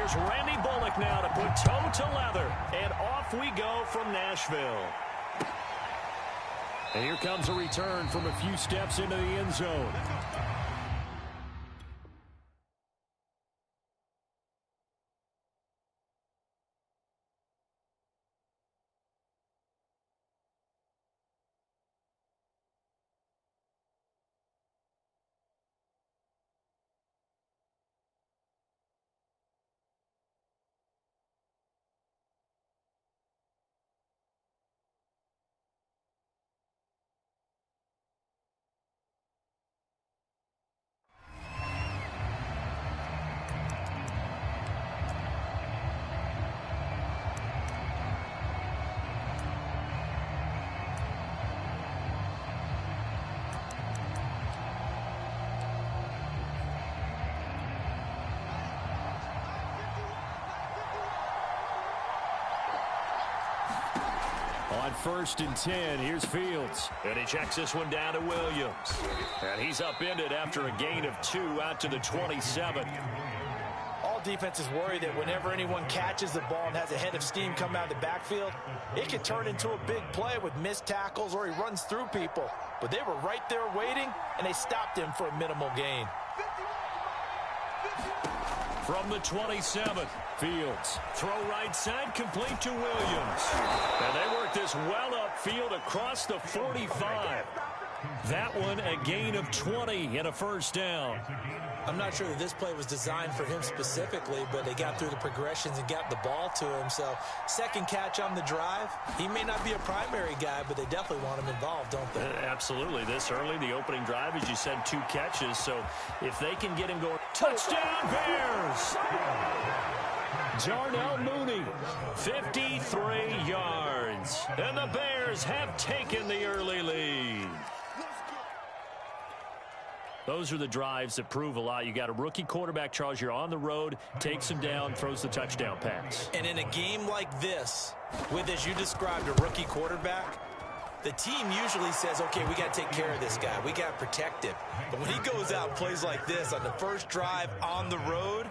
Here's Randy Bullock now to put toe to leather. And off we go from Nashville. And here comes a return from a few steps into the end zone. On 1st and 10, here's Fields. And he checks this one down to Williams. And he's upended after a gain of 2 out to the 27. All defenses worry that whenever anyone catches the ball and has a head of steam come out of the backfield, it can turn into a big play with missed tackles or he runs through people. But they were right there waiting, and they stopped him for a minimal gain. From the 27th, Fields. Throw right side, complete to Williams. And they work this well upfield across the 45. That one a gain of 20 and a first down. I'm not sure that this play was designed for him specifically, but they got through the progressions and got the ball to him. So second catch on the drive. He may not be a primary guy, but they definitely want him involved, don't they? Absolutely. This early, the opening drive, as you said, 2 catches. So if they can get him going, touchdown Bears! Darnell Mooney, 53 yards. And the Bears have taken the early lead. Those are the drives that prove a lot. You got a rookie quarterback, Charles. You're on the road, takes him down, throws the touchdown pass. And in a game like this, with, as you described, a rookie quarterback, the team usually says, okay, we got to take care of this guy. We got to protect him. But when he goes out and plays like this on the first drive on the road,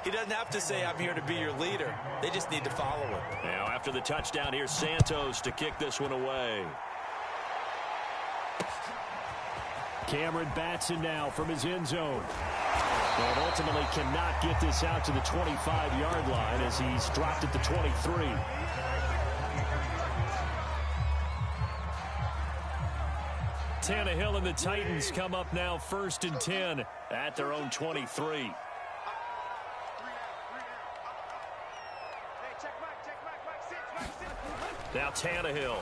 he doesn't have to say, I'm here to be your leader. They just need to follow him. Now, after the touchdown, here's Santos to kick this one away. Cameron Batson now from his end zone. And ultimately cannot get this out to the 25-yard line as he's dropped at the 23. Tannehill and the Titans come up now 1st and 10 at their own 23. Now Tannehill.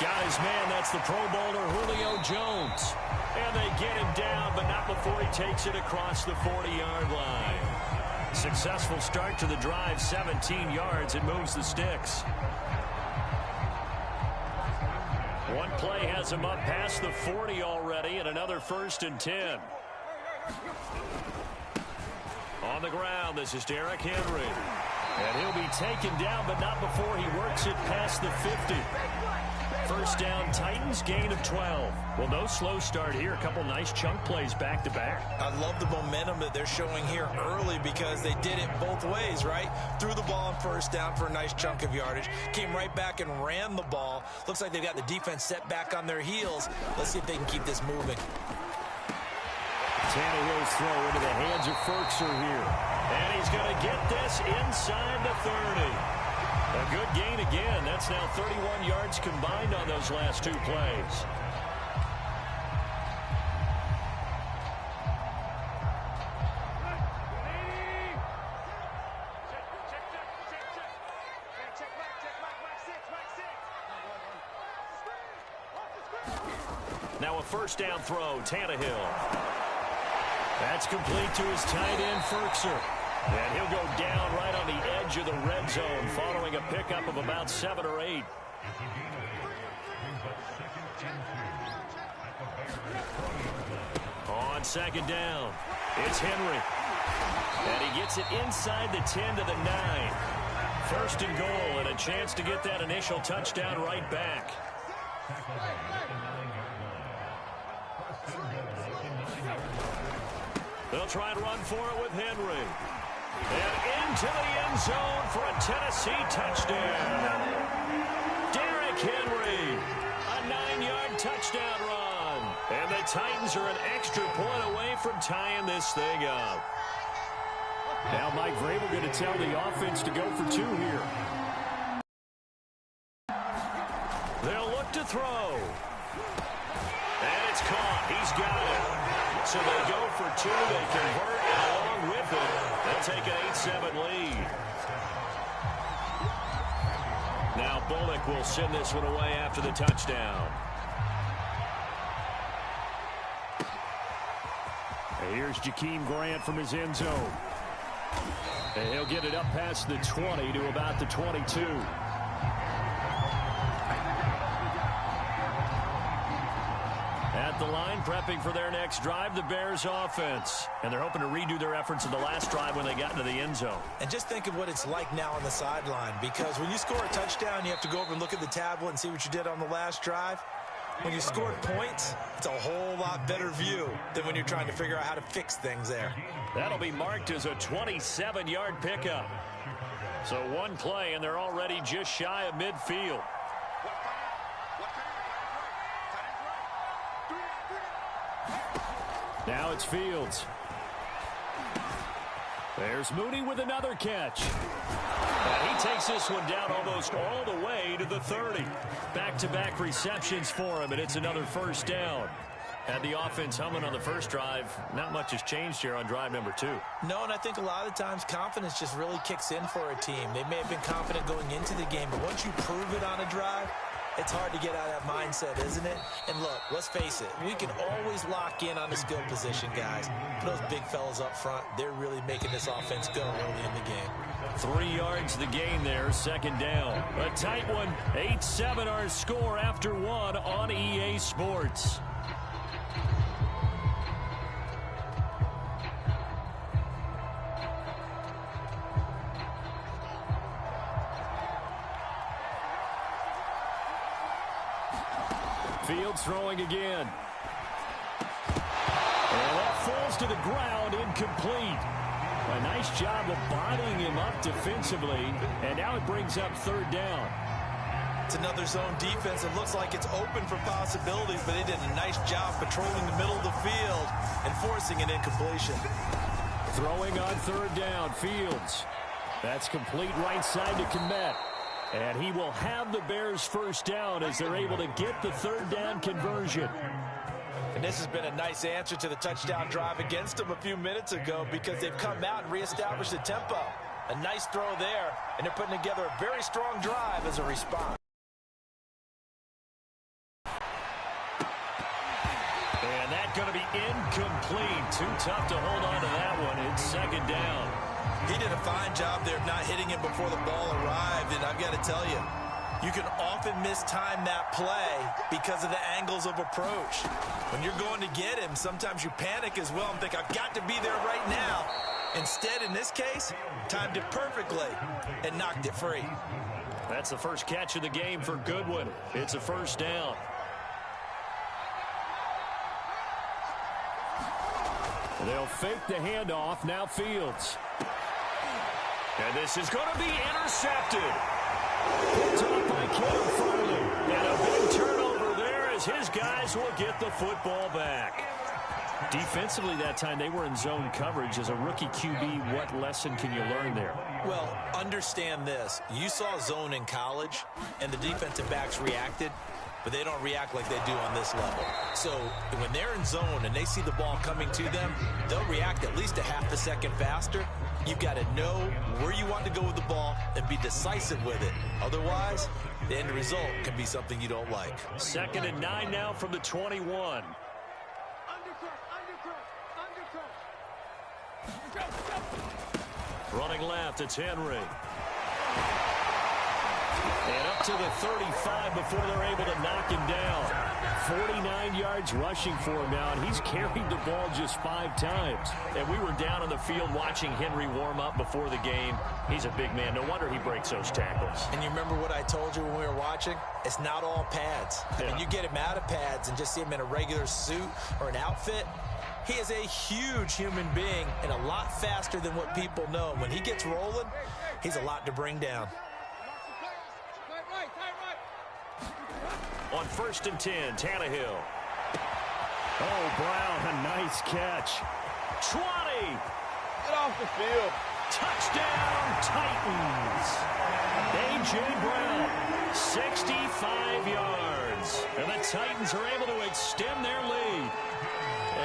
Got his man, that's the Pro Bowler Julio Jones. And they get him down, but not before he takes it across the 40-yard line. Successful start to the drive, 17 yards. It moves the sticks. One play has him up past the 40 already, and another 1st and 10. On the ground, this is Derrick Henry. And he'll be taken down, but not before he works it past the 50. First down, Titans, gain of 12. Well, no slow start here. A couple nice chunk plays back-to-back. I love the momentum that they're showing here early because they did it both ways, right? Threw the ball on first down for a nice chunk of yardage. Came right back and ran the ball. Looks like they've got the defense set back on their heels. Let's see if they can keep this moving. Tannehill's throw into the hands of Ferkser here. And he's going to get this inside the 30. A good gain again. That's now 31 yards combined on those last 2 plays. Now a first down throw, Tannehill. That's complete to his tight end, Ferkser. And he'll go down right on the edge of the red zone following a pickup of about 7 or 8. On second down, it's Henry. And he gets it inside the 10 to the 9. First and goal and a chance to get that initial touchdown right back. They'll try and run for it with Henry. And into the end zone for a Tennessee touchdown. Derrick Henry, a 9-yard touchdown run. And the Titans are an extra point away from tying this thing up. Now Mike Vrabel going to tell the offense to go for 2 here. They'll look to throw. And it's caught. He's got it. So they go for 2. They convert, and along with it, they'll take an 8-7 lead. Now Bullock will send this one away after the touchdown. And here's Jakeem Grant from his end zone. And he'll get it up past the 20 to about the 22. At the line, prepping for their next drive, the Bears offense. And they're hoping to redo their efforts in the last drive when they got into the end zone. And just think of what it's like now on the sideline, because when you score a touchdown, you have to go over and look at the tablet and see what you did on the last drive. When you scored points, it's a whole lot better view than when you're trying to figure out how to fix things there. That'll be marked as a 27-yard pickup. So one play, and they're already just shy of midfield. Now it's Fields. There's Mooney with another catch. And he takes this one down almost all the way to the 30. Back-to-back receptions for him, and it's another first down. Had the offense humming on the first drive. Not much has changed here on drive number 2. No, and I think a lot of the times confidence just really kicks in for a team. They may have been confident going into the game, but once you prove it on a drive, it's hard to get out of that mindset, isn't it? And look, let's face it, we can always lock in on the skill position, guys. Those big fellas up front, they're really making this offense go early in the game. 3 yards the gain there, second down. A tight one, 8-7 our score after 1 on EA Sports. Fields throwing again. And that falls to the ground, incomplete. A nice job of bodying him up defensively, and now it brings up third down. It's another zone defense. It looks like it's open for possibilities, but they did a nice job patrolling the middle of the field and forcing an incompletion. Throwing on third down, Fields. That's complete right side to Kmet. And he will have the Bears first down as they're able to get the third down conversion. And this has been a nice answer to the touchdown drive against them a few minutes ago, because they've come out and reestablished the tempo. A nice throw there, and they're putting together a very strong drive as a response. And that's going to be incomplete. Too tough to hold on to that one. It's second down. He did a fine job there of not hitting him before the ball arrived, and I've got to tell you, you can often mistime that play because of the angles of approach. When you're going to get him, sometimes you panic as well and think, I've got to be there right now. Instead, in this case, timed it perfectly and knocked it free. That's the first catch of the game for Goodwin. It's a first down. They'll fake the handoff. Now Fields. And this is going to be intercepted. Picked up by Kevin Farley. And a big turnover there as his guys will get the football back. Defensively that time, they were in zone coverage. As a rookie QB, what lesson can you learn there? Well, understand this. You saw zone in college, and the defensive backs reacted, but they don't react like they do on this level. So when they're in zone and they see the ball coming to them, they'll react at least a half a second faster. You've got to know where you want to go with the ball and be decisive with it. Otherwise, the end result can be something you don't like. 2nd and 9 now from the 21. Running left, it's Henry. And up to the 35 before they're able to knock him down. 49 yards rushing for him now, and he's carried the ball just 5 times. And we were down on the field watching Henry warm up before the game. He's a big man. No wonder he breaks those tackles. And you remember what I told you when we were watching? It's not all pads. Yeah. I mean, you get him out of pads and just see him in a regular suit or an outfit, He is a huge human being and a lot faster than what people know. When he gets rolling, he's a lot to bring down. On 1st and 10, Tannehill. Oh, Brown, a nice catch. 20. Get off the field. Touchdown, Titans. A.J. Brown, 65 yards. And the Titans are able to extend their lead.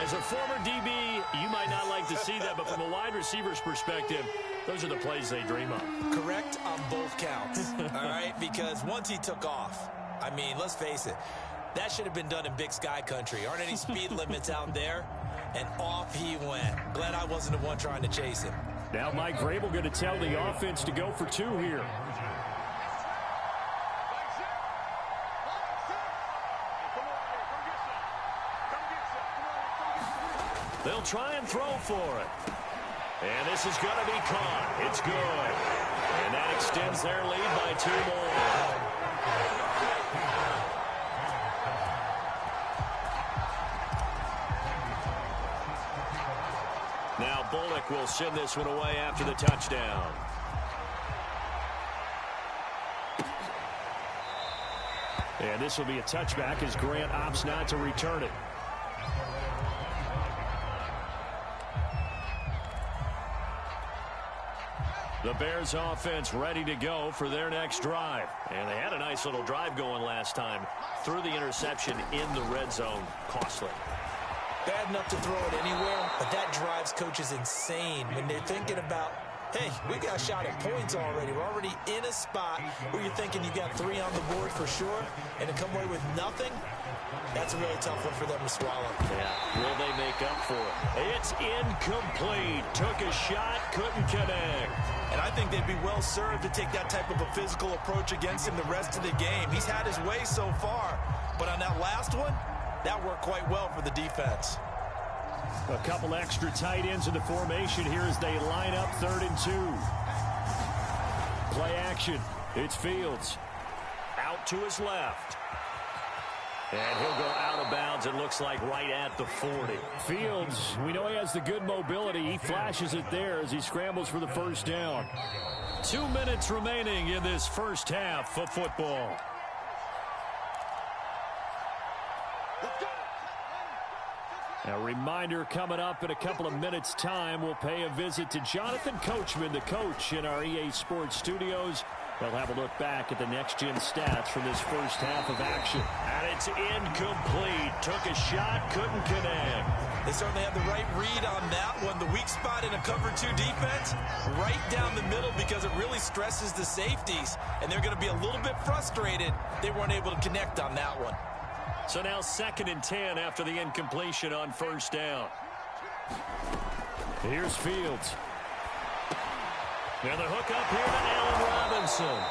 As a former DB, you might not like to see that, but from a wide receiver's perspective, those are the plays they dream of. Correct on both counts, all right? Because once he took off, I mean, let's face it, that should have been done in Big Sky country. Aren't any speed limits out there? And off he went. Glad I wasn't the one trying to chase him. Now Mike Vrabel going to tell the offense to go for 2 here. They'll try and throw for it. And this is going to be caught. It's good. And that extends their lead by 2 more. Now Bullock will send this one away after the touchdown. And this will be a touchback as Grant opts not to return it. The Bears offense ready to go for their next drive. And they had a nice little drive going last time. Threw the interception in the red zone. Costly. Bad enough to throw it anywhere, but that drives coaches insane when they're thinking about, hey, we got a shot at points already. We're already in a spot where you're thinking you got 3 on the board for sure, and to come away with nothing, that's a really tough one for them to swallow. Yeah, will they make up for it? It's incomplete. Took a shot, couldn't connect. And I think they'd be well served to take that type of a physical approach against him the rest of the game. He's had his way so far, but on that last one, that worked quite well for the defense. A couple extra tight ends in the formation here as they line up 3rd and 2. Play action. It's Fields. Out to his left. And he'll go out of bounds, it looks like, right at the 40. Fields, we know he has the good mobility. He flashes it there as he scrambles for the first down. 2 minutes remaining in this first half of football. A reminder coming up in a couple of minutes' time. We'll pay a visit to Jonathan Coachman, the coach in our EA Sports studios. They'll have a look back at the next-gen stats from this first half of action. And it's incomplete. Took a shot, couldn't connect. They certainly have the right read on that one. The weak spot in a cover 2 defense, right down the middle because it really stresses the safeties. And they're going to be a little bit frustrated they weren't able to connect on that one. So now 2nd and 10 after the incompletion on first down. Here's Fields. Now the hook up here to Allen Robinson.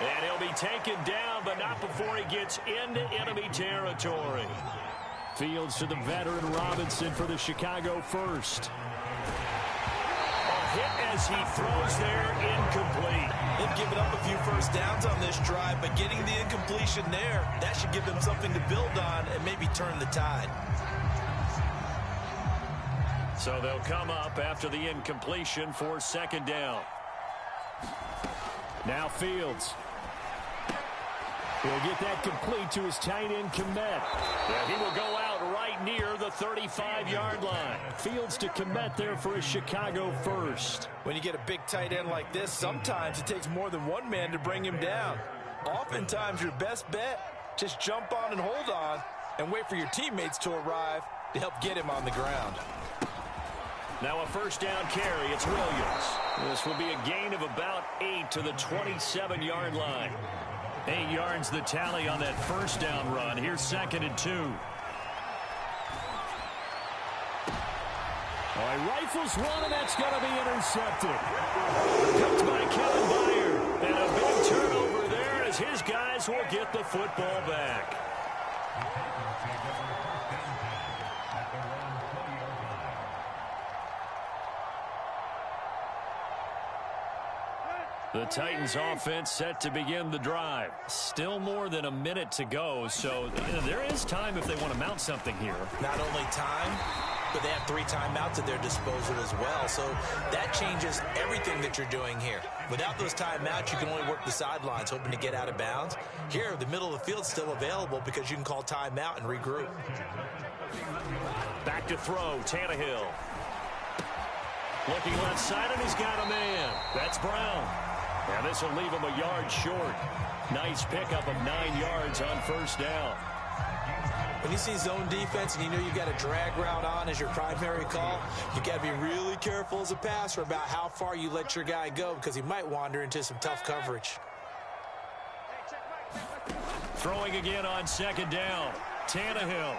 And he'll be taken down, but not before he gets into enemy territory. Fields to the veteran Robinson for the Chicago first. A hit as he throws there, incomplete. They've given up a few first downs on this drive, but getting the incompletion there, that should give them something to build on and maybe turn the tide. So they'll come up after the incompletion for 2nd down. Now Fields. He'll get that complete to his tight end, Kmet. Yeah, he will go out right near the 35-yard line. Fields to Kmet there for a Chicago first. When you get a big tight end like this, sometimes it takes more than one man to bring him down. Oftentimes, your best bet, just jump on and hold on and wait for your teammates to arrive to help get him on the ground. Now a first down carry. It's Williams. This will be a gain of about 8 to the 27-yard line. 8 yards the tally on that first down run. Here's 2nd and 2. He rifles one, and that's going to be intercepted. Cooked by Kevin Byard. And a big turnover there as his guys will get the football back. The Titans offense set to begin the drive. Still more than a minute to go, so there is time if they want to mount something here. Not only time, But they have 3 timeouts at their disposal as well, so that changes everything that you're doing here. Without those timeouts, you can only work the sidelines, hoping to get out of bounds. Here, the middle of the field's still available because you can call timeout and regroup. Back to throw, Tannehill. Looking left side, and he's got a man. That's Brown. And this will leave him a yard short. Nice pickup of 9 yards on first down. When you see zone defense and you know you've got a drag route on as your primary call, you've got to be really careful as a passer about how far you let your guy go because he might wander into some tough coverage. Throwing again on second down. Tannehill.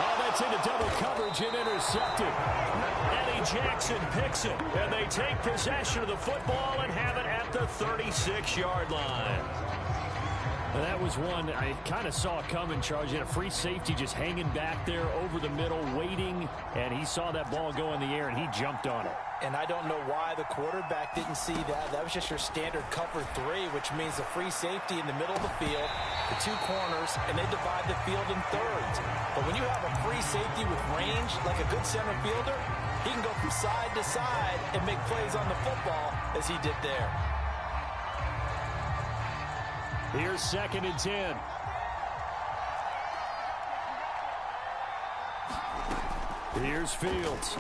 Oh, that's into double coverage and intercepted. Eddie Jackson picks it, and they take possession of the football and have it at the 36-yard line. And that was one I kind of saw coming, Charles. You had a free safety just hanging back there over the middle, waiting, and he saw that ball go in the air, and he jumped on it. And I don't know why the quarterback didn't see that. That was just your standard cover 3, which means a free safety in the middle of the field, the 2 corners, and they divide the field in thirds. But when you have a free safety with range, like a good center fielder, he can go from side to side and make plays on the football as he did there. Here's 2nd and 10. Here's Fields.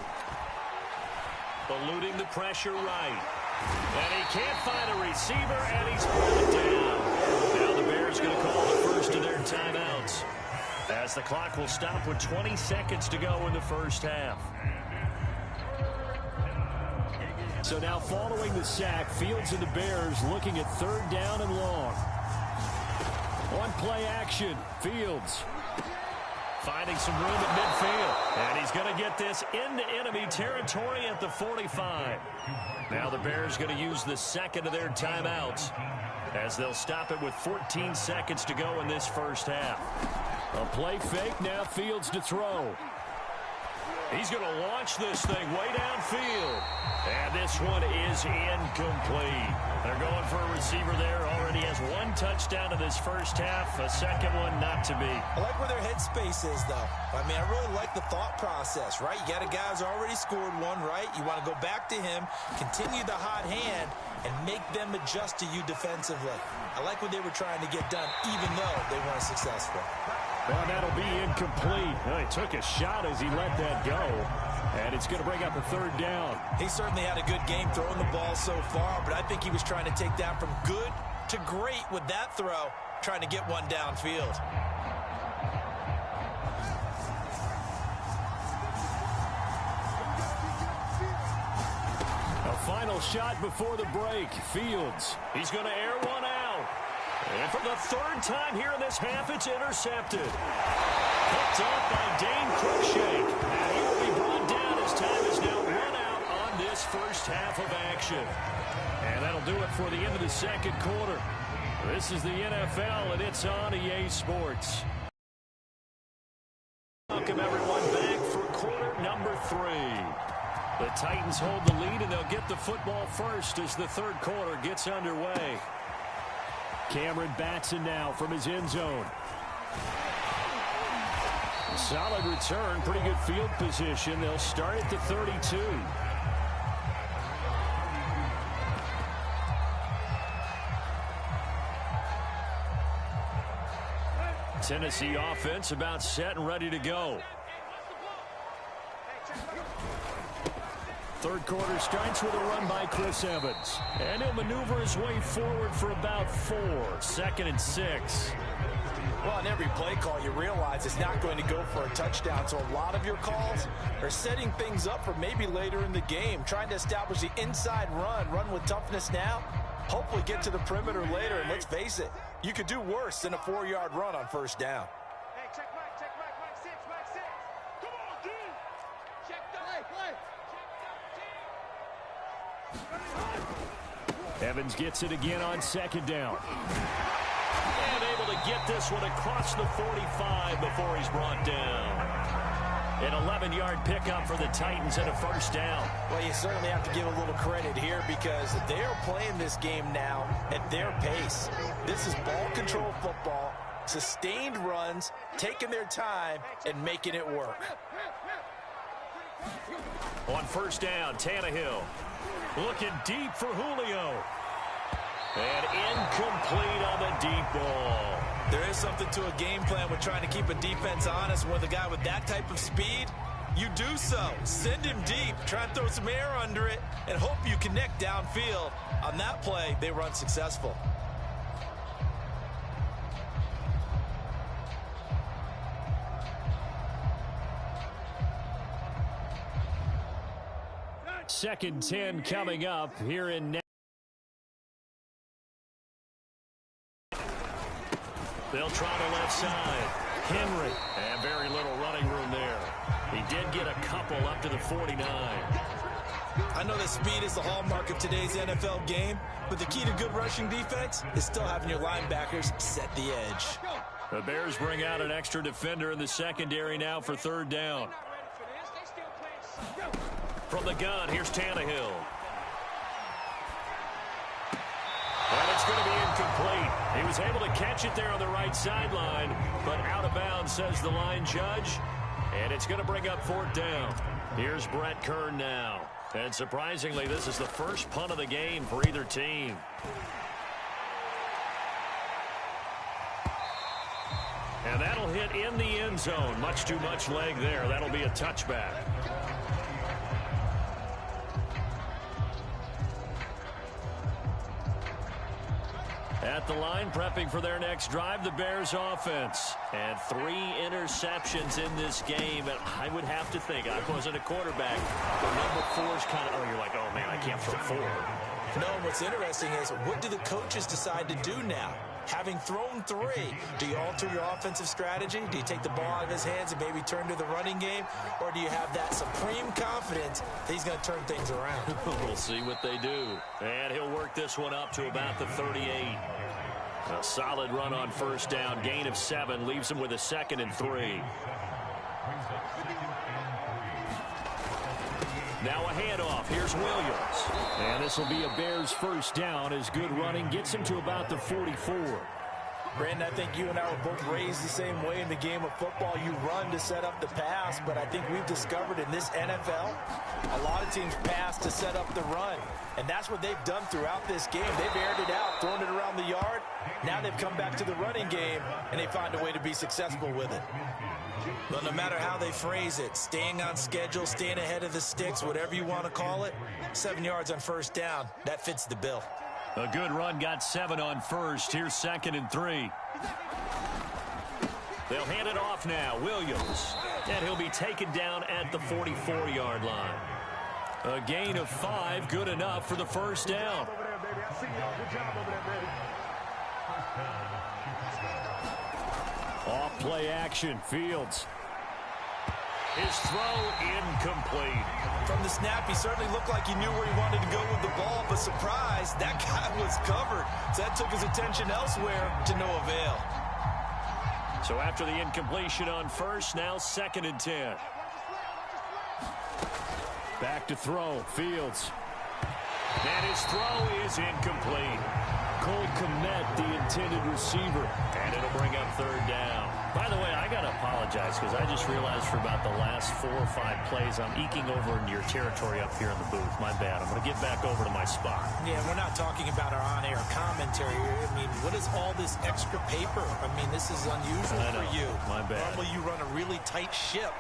Eluding the pressure right. And he can't find a receiver, and he's brought down. Now the Bears going to call the first of their timeouts, as the clock will stop with 20 seconds to go in the first half. So now following the sack, Fields and the Bears looking at 3rd down and long. On play action, Fields. Finding some room at midfield. And he's going to get this into enemy territory at the 45. Now the Bears going to use the 2nd of their timeouts, as they'll stop it with 14 seconds to go in this first half. A play fake, now Fields to throw. He's going to launch this thing way downfield. And this one is incomplete. They're going for a receiver there. Already has 1 touchdown in this first half. A second one not to be. I like where their headspace is, though. I mean, I really like the thought process, right? You got a guy who's already scored 1, right? You want to go back to him, continue the hot hand, and make them adjust to you defensively. I like what they were trying to get done, even though they weren't successful. Well, that'll be incomplete. Well, he took a shot as he let that go. And it's going to bring up a 3rd down. He certainly had a good game throwing the ball so far, but I think he was trying to take that from good to great with that throw, trying to get one downfield. A final shot before the break. Fields. He's going to air one out. And for the 3rd time here in this half, it's intercepted. Picked up by Dane Cruikshank. And he will be brought down as time is now run out on this first half of action. And that'll do it for the end of the 2nd quarter. This is the NFL, and it's on EA Sports. Welcome everyone back for quarter number 3. The Titans hold the lead, and they'll get the football first as the 3rd quarter gets underway. Cameron Batson now from his end zone. Solid return, pretty good field position. They'll start at the 32. Tennessee offense about set and ready to go. 3rd quarter starts with a run by Chris Evans. And he'll maneuver his way forward for about 4. 2nd and 6. Well, on every play call, you realize it's not going to go for a touchdown. So a lot of your calls are setting things up for maybe later in the game, trying to establish the inside run with toughness now, hopefully get to the perimeter later. And let's face it, you could do worse than a 4-yard run on first down. Hey, check Mike 6. Come on, dude. Check play. Evans gets it again on 2nd down. And able to get this one across the 45 before he's brought down. An 11-yard pickup for the Titans and a first down. Well, you certainly have to give a little credit here because they are playing this game now at their pace. This is ball control football, sustained runs, taking their time, and making it work. On first down, Tannehill. Looking deep for Julio. And incomplete on the deep ball. There is something to a game plan with trying to keep a defense honest. With a guy with that type of speed, you do so. Send him deep. Try and throw some air under it and hope you connect downfield. On that play, they were unsuccessful. Second 10 coming up here in. They'll try the left side. Henry. And very little running room there. He did get a couple up to the 49. I know that speed is the hallmark of today's NFL game, but the key to good rushing defense is still having your linebackers set the edge. The Bears bring out an extra defender in the secondary now for third down. From the gun, here's Tannehill. And it's going to be incomplete. He was able to catch it there on the right sideline, but out of bounds, says the line judge. And it's going to bring up fourth down. Here's Brett Kern now. And surprisingly, this is the first punt of the game for either team. And that'll hit in the end zone. Much too much leg there. That'll be a touchback. At the line, prepping for their next drive, the Bears offense. And 3 interceptions in this game. And I would have to think, I wasn't a quarterback, but number 4 is kind of, oh, you're like, oh, man, I can't throw 4. No, what's interesting is, what do the coaches decide to do now? Having thrown 3, do you alter your offensive strategy? Do you take the ball out of his hands and maybe turn to the running game? Or do you have that supreme confidence that he's going to turn things around? We'll see what they do. And he'll work this one up to about the 38. A solid run on first down. Gain of 7 leaves him with a 2nd and 3. Now a handoff. Here's Williams. And this will be a Bears first down as good running gets him to about the 44. Brandon, I think you and I were both raised the same way in the game of football. You run to set up the pass, but I think we've discovered in this NFL, a lot of teams pass to set up the run. And that's what they've done throughout this game. They've aired it out, thrown it around the yard. Now they've come back to the running game, and they find a way to be successful with it. But no matter how they phrase it, staying on schedule, staying ahead of the sticks, whatever you want to call it, 7 yards on first down, that fits the bill. A good run got 7 on first. Here's 2nd and 3. They'll hand it off now. Williams. And he'll be taken down at the 44-yard line. A gain of 5, good enough for the first down. Off play action. Fields. His throw incomplete. From the snap, he certainly looked like he knew where he wanted to go with the ball, but surprise, that guy was covered. So that took his attention elsewhere to no avail. So after the incompletion on first, now 2nd and 10. Back to throw. Fields. And his throw is incomplete. Cole Kmet, the intended receiver. And it'll bring up third down. By the way, I got to apologize because I just realized for about the last 4 or 5 plays, I'm eking over into your territory up here in the booth. My bad. I'm going to get back over to my spot. Yeah, we're not talking about our on-air commentary. I mean, what is all this extra paper? I mean, this is unusual for you. My bad. Normally you run a really tight ship.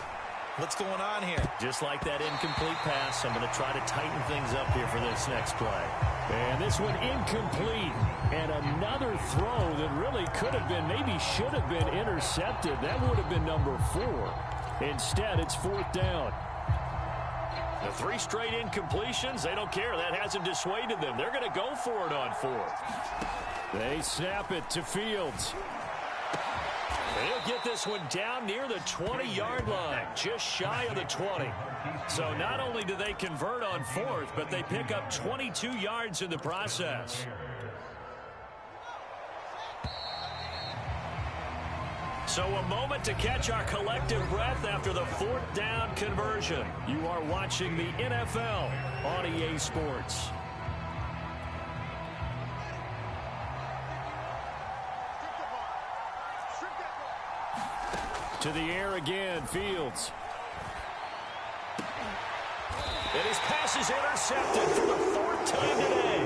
What's going on here? Just like that incomplete pass, I'm going to try to tighten things up here for this next play. And this one incomplete. And another throw that really could have been, maybe should have been intercepted. That would have been number 4. Instead, it's 4th down. The 3 straight incompletions, they don't care. That hasn't dissuaded them. They're going to go for it on 4th. They snap it to Fields. They'll get this one down near the 20-yard line, just shy of the 20. So not only do they convert on 4th, but they pick up 22 yards in the process. So a moment to catch our collective breath after the 4th down conversion. You are watching the NFL on EA Sports. To the air again, Fields. And his pass is intercepted for the 4th time today.